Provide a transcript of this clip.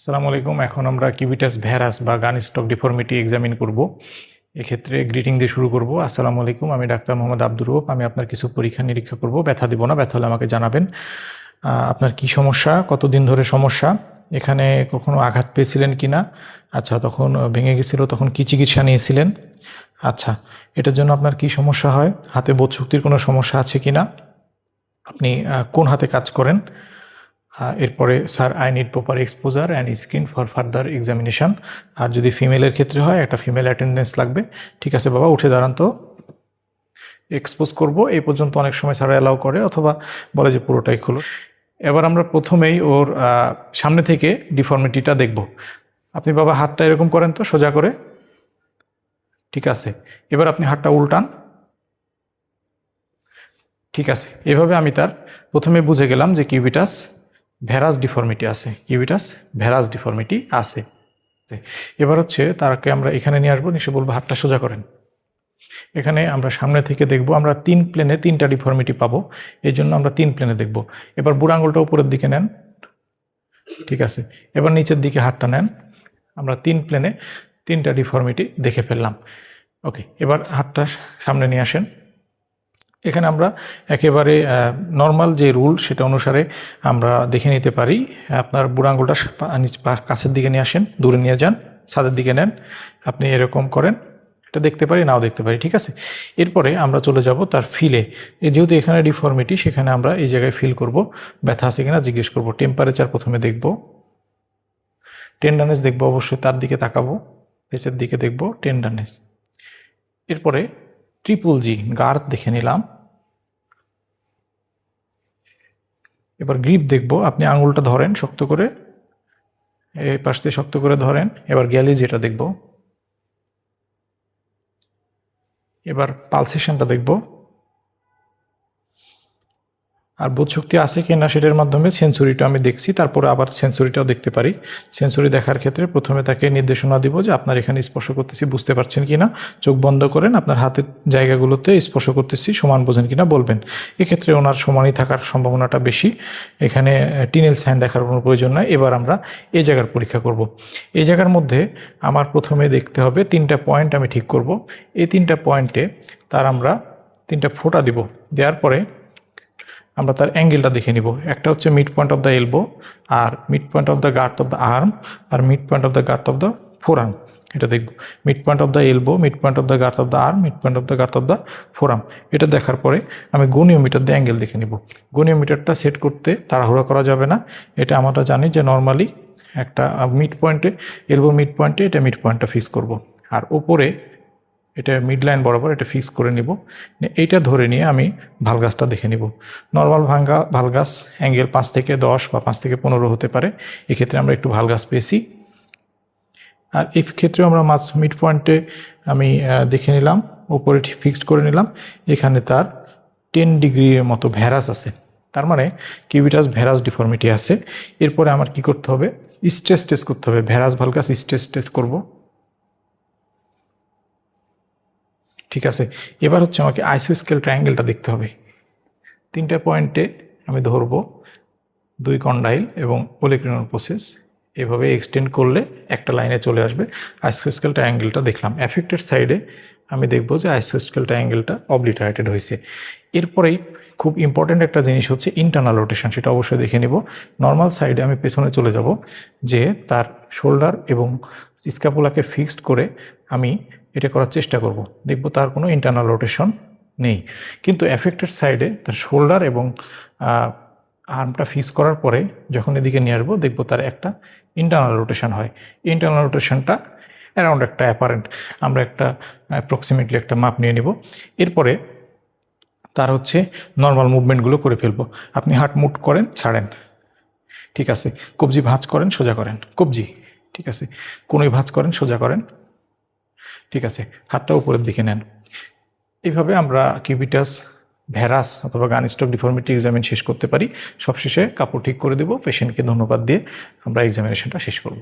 আসসালামু আলাইকুম। এখন আমরা কিউবিটাস ভ্যারাস বা গান স্টক ডিফর্মিটি এক্সামিন করব। এক্ষেত্রে গ্রিটিং দিয়ে শুরু করব। আসসালামু আলাইকুম, আমি ডাক্তার মোহাম্মদ আব্দুর রউফ। আমি আপনার কিছু পরীক্ষা নিরীক্ষা করব। ব্যথা দিব না, ব্যথা হলে আমাকে জানাবেন। আপনার কি সমস্যা, কতদিন ধরে সমস্যা, এখানে কখনো আঘাত পেয়েছিলেন কি না, আচ্ছা তখন ভেঙে গেছিল, তখন কি চিকিৎসা নিয়েছিলেন, আচ্ছা এটার জন্য আপনার কি সমস্যা হয়, হাতে বোধশক্তির কোনো সমস্যা আছে কি না, আপনি কোন হাতে কাজ করেন। এরপরে sir I need proper exposure and screen for further examination. আর যদি ফিমেলের ক্ষেত্রে হয় একটা ফিমেল অ্যাটেন্ডেন্স লাগবে। ঠিক আছে বাবা, উঠে দাঁড়ান তো, এক্সপোজ করব। এই পর্যন্ত অনেক সময় স্যার অ্যালাউ করে অথবা বলে যে পুরোটাই খুলো। এবার আমরা প্রথমেই ওর সামনে থেকে ডিফর্মিটিটা দেখব। আপনি বাবা হাতটা এরকম করেন তো, সোজা করে। ঠিক আছে, এবার আপনি হাতটা উল্টান। ঠিক আছে, এভাবে আমি তার প্রথমে বুঝে গেলাম যে কিউবিটাস ভ্যারাস ডিফর্মিটি আছে, কিউবিটাস ভ্যারাস ডিফর্মিটি আছে। এবার হচ্ছে তারকে আমরা এখানে নিয়ে আসবো, নিশ্চয় বলবো হাতটা সোজা করেন। এখানে আমরা সামনে থেকে দেখব, আমরা 3 প্লেনে 3টা ডিফর্মিটি পাবো, এই জন্য আমরা 3 প্লেনে দেখব। এবার বুড়ো আঙুলটা উপরের দিকে নেন। ঠিক আছে, এবার নিচের দিকে হাতটা নেন। আমরা 3 প্লেনে 3টা ডিফর্মিটি দেখে ফেললাম। ওকে, এবার হাতটা সামনে নিয়ে আসেন। এখানে আমরা একেবারে নর্মাল যে রুল সেটা অনুসারে আমরা দেখে নিতে পারি। আপনার বুড়ো আঙুলটা কাছের দিকে নিয়ে আসেন, দূরে নিয়ে যান, ছাদের দিকে নেন, আপনি এরকম করেন, এটা দেখতে পারি, নাও দেখতে পারি। ঠিক আছে, এরপরে আমরা চলে যাব তার ফিলে। যেহেতু এখানে ডিফর্মিটি, সেখানে আমরা এই জায়গায় ফিল করব, ব্যথা আছে কিনা জিজ্ঞেস করব। টেম্পারেচার প্রথমে দেখব, টেন্ডারনেস দেখব, অবশ্যই তার দিকে তাকাবো, ফেসের দিকে দেখব টেন্ডারনেস। এরপরে ট্রিপল জি গার্ড দেখে নিলাম। এবার গ্রিপ দেখব, আপনি আঙুলটা ধরেন শক্ত করে, এই পাশ দিয়ে শক্ত করে ধরেন। এবার গ্যালি যেটা দেখব, এবার পালসেশনটা দেখব। আর বোধশক্তি আছে কি না সেটার মাধ্যমে সেন্সরিটা আমি দেখছি, তারপরে আবার সেন্সরিটাও দেখতে পারি। সেন্সরি দেখার ক্ষেত্রে প্রথমে তাকে নির্দেশনা দিব যে আপনার এখানে স্পর্শ করতেছি, বুঝতে পারছেন কি না, চোখ বন্ধ করেন, আপনার হাতের জায়গাগুলোতে স্পর্শ করতেছি, সমান বোঝেন কি না বলবেন। এক্ষেত্রে ওনার সমানই থাকার সম্ভাবনাটা বেশি, এখানে টিনেল সাইন দেখার কোনো প্রয়োজন নয়। এবার আমরা এই জায়গার পরীক্ষা করব। এই জায়গার মধ্যে আমার প্রথমে দেখতে হবে 3টা পয়েন্ট আমি ঠিক করব। এই 3টা পয়েন্টে তার আমরা 3টা ফোঁটা দিব। দেওয়ার পরে আমরা তার অ্যাঙ্গেলটা দেখে নিব। একটা হচ্ছে mid point of the elbow, আর mid point of the girth of the arm, আর mid point of the girth of the forearm. এটা দেখব, mid point of the elbow, mid point of the girth of the arm, mid point of the girth of the forearm. এটা দেখার পরে আমি goniometer দিয়ে angle দেখে নিব। গনিওমিটারটা set করতে তাড়াহুড়া করা যাবে না। এটা আমরা জানি যে নর্মালি একটা মিড পয়েন্টে, এলবো মিড পয়েন্টে এটা মিড পয়েন্টটা ফিক্স করব, আর ওপরে এটা মিড লাইন বরাবর এটা ফিক্স করে নিব। এইটা ধরে নিয়ে আমি ভালগাসটা দেখে নিব। নর্মাল ভালগাস অ্যাঙ্গেল 5 থেকে 10 বা 5 থেকে 15 হতে পারে। এক্ষেত্রে আমরা একটু ভালগাস পেয়েছি। আর এই ক্ষেত্রেও আমরা মিড পয়েন্টে আমি দেখে নিলাম, উপরে ফিক্সড করে নিলাম। এখানে তার 10 ডিগ্রির মতো ভ্যারাস আছে, তার মানে কিউবিটাস ভ্যারাস ডিফর্মিটি আছে। এরপরে আমার কি করতে হবে, স্ট্রেস টেস্ট করতে হবে। ভ্যারাস ভালগাস স্ট্রেস টেস্ট করব। ঠিক আছে, এবার হচ্ছে আমাকে আইসোস্কেল ট্রায়াঙ্গেলটা দেখতে হবে। 3টা পয়েন্টে আমি ধরবো 2 কন্ডাইল এবং ওলেক্রিনাল প্রসেস, এভাবে এক্সটেন্ড করলে একটা লাইনে চলে আসবে। আইসোস্কেল ট্রায়াঙ্গেলটা দেখলাম। অ্যাফেক্টেড সাইডে আমি দেখব যে আইসোস্কেল ট্রায়াঙ্গেলটা অবলিটারেটেড হয়েছে। এরপরেই খুব ইম্পর্ট্যান্ট একটা জিনিস হচ্ছে ইন্টারনাল রোটেশন, সেটা অবশ্যই দেখে নেব। নর্মাল সাইডে আমি পেছনে চলে যাব, যে তার শোল্ডার এবং স্ক্যাপুলাকে ফিক্সড করে আমি এটা করার চেষ্টা করব। দেখব তার কোনো ইন্টারনাল রোটেশন নেই। কিন্তু অ্যাফেক্টেড সাইডে তার শোল্ডার এবং আর্মটা ফিক্স করার পরে যখন এদিকে নিয়ে আসবো, দেখবো তার একটা ইন্টারনাল রোটেশন হয়। ইন্টারনাল রোটেশনটা অ্যারাউন্ড একটা অ্যাপারেন্ট, আমরা একটা অ্যাপ্রক্সিমেটলি একটা মাপ নিয়ে নিব। এরপরে তার হচ্ছে নর্মাল মুভমেন্টগুলো করে ফেলবো। আপনি হাত মুট করেন, ছাড়েন, ঠিক আছে। কবজি ভাঁজ করেন, সোজা করেন, কবজি, ঠিক আছে। কোনোই ভাঁজ করেন, সোজা করেন, ঠিক আছে। হাতটা উপরের দিকে নেন। এইভাবে আমরা কিউবিটাস ভ্যারাস অথবা গান স্টক ডিফর্মিটি এক্সামিন শেষ করতে পারি। সবশেষে কাপড় ঠিক করে দেব, পেশেন্টকে ধন্যবাদ দিয়ে আমরা এক্সামিনেশনটা শেষ করব।